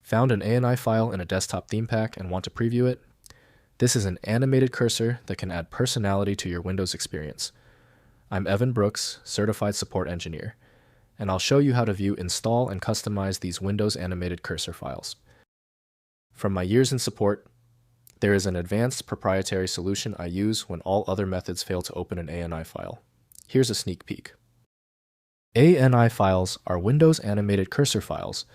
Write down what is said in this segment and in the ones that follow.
Found an ANI file in a desktop theme pack and want to preview it? This is an animated cursor that can add personality to your Windows experience. I'm Evan Brooks, Certified Support Engineer, and I'll show you how to view, install, and customize these Windows animated cursor files. From my years in support, there is an advanced proprietary solution I use when all other methods fail to open an ANI file. Here's a sneak peek. ANI files are Windows animated cursor files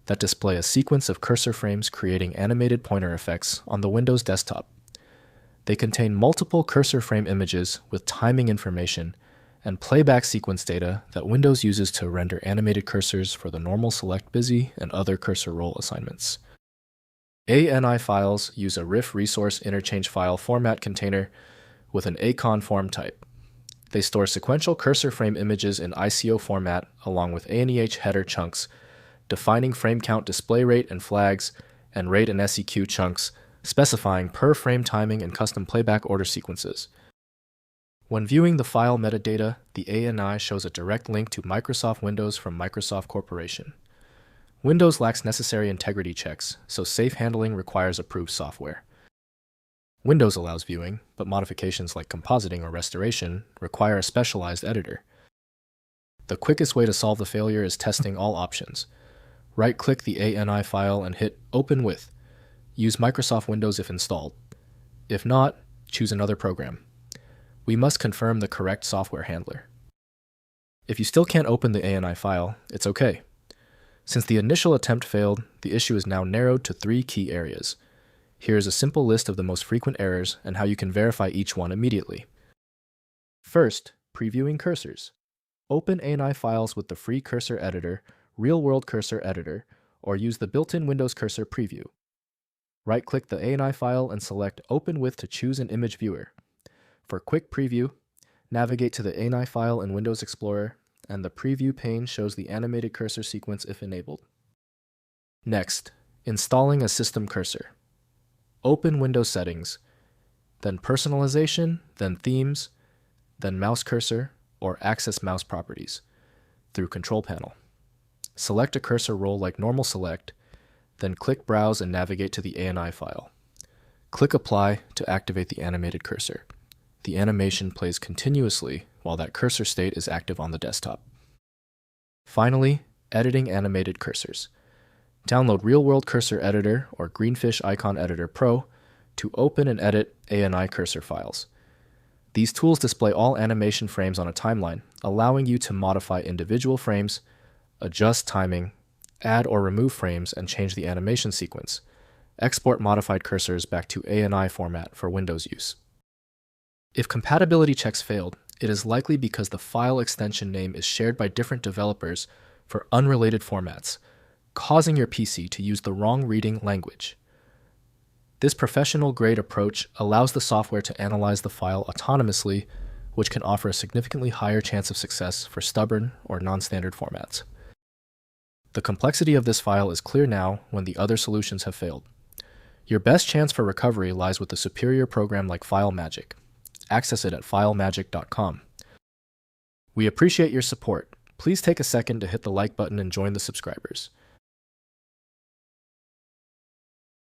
that display a sequence of cursor frames creating animated pointer effects on the Windows desktop. They contain multiple cursor frame images with timing information and playback sequence data that Windows uses to render animated cursors for the normal select busy and other cursor role assignments. ANI files use a RIFF resource interchange file format container with an ACON form type. They store sequential cursor frame images in ICO format along with anih header chunks, defining frame count display rate and flags, and rate and SEQ chunks, specifying per frame timing and custom playback order sequences. When viewing the file metadata, the ANI shows a direct link to Microsoft Windows from Microsoft Corporation. Windows lacks necessary integrity checks, so safe handling requires approved software. Windows allows viewing, but modifications like compositing or restoration require a specialized editor. The quickest way to solve the failure is testing all options. Right-click the ANI file and hit Open With. Use Microsoft Windows if installed. If not, choose another program. We must confirm the correct software handler. If you still can't open the ANI file, it's okay. Since the initial attempt failed, the issue is now narrowed to 3 key areas. Here is a simple list of the most frequent errors and how you can verify each one immediately. First, previewing cursors. Open ANI files with the free cursor editor, Real World Cursor Editor, or use the built-in Windows Cursor Preview. Right-click the ANI file and select Open With to choose an image viewer. For quick preview, navigate to the ANI file in Windows Explorer, and the preview pane shows the animated cursor sequence if enabled. Next, installing a system cursor. Open Windows Settings, then Personalization, then Themes, then Mouse Cursor, or Access Mouse Properties through Control Panel. Select a cursor role like Normal Select, then click Browse and navigate to the ANI file. Click Apply to activate the animated cursor. The animation plays continuously while that cursor state is active on the desktop. Finally, editing animated cursors. Download Real World Cursor Editor or Greenfish Icon Editor Pro to open and edit ANI cursor files. These tools display all animation frames on a timeline, allowing you to modify individual frames, adjust timing, add or remove frames, and change the animation sequence. Export modified cursors back to ANI format for Windows use. If compatibility checks failed, it is likely because the file extension name is shared by different developers for unrelated formats, causing your PC to use the wrong reading language. This professional-grade approach allows the software to analyze the file autonomously, which can offer a significantly higher chance of success for stubborn or non-standard formats. The complexity of this file is clear now when the other solutions have failed. Your best chance for recovery lies with a superior program like FileMagick. Access it at filemagick.com. We appreciate your support. Please take a second to hit the like button and join the subscribers.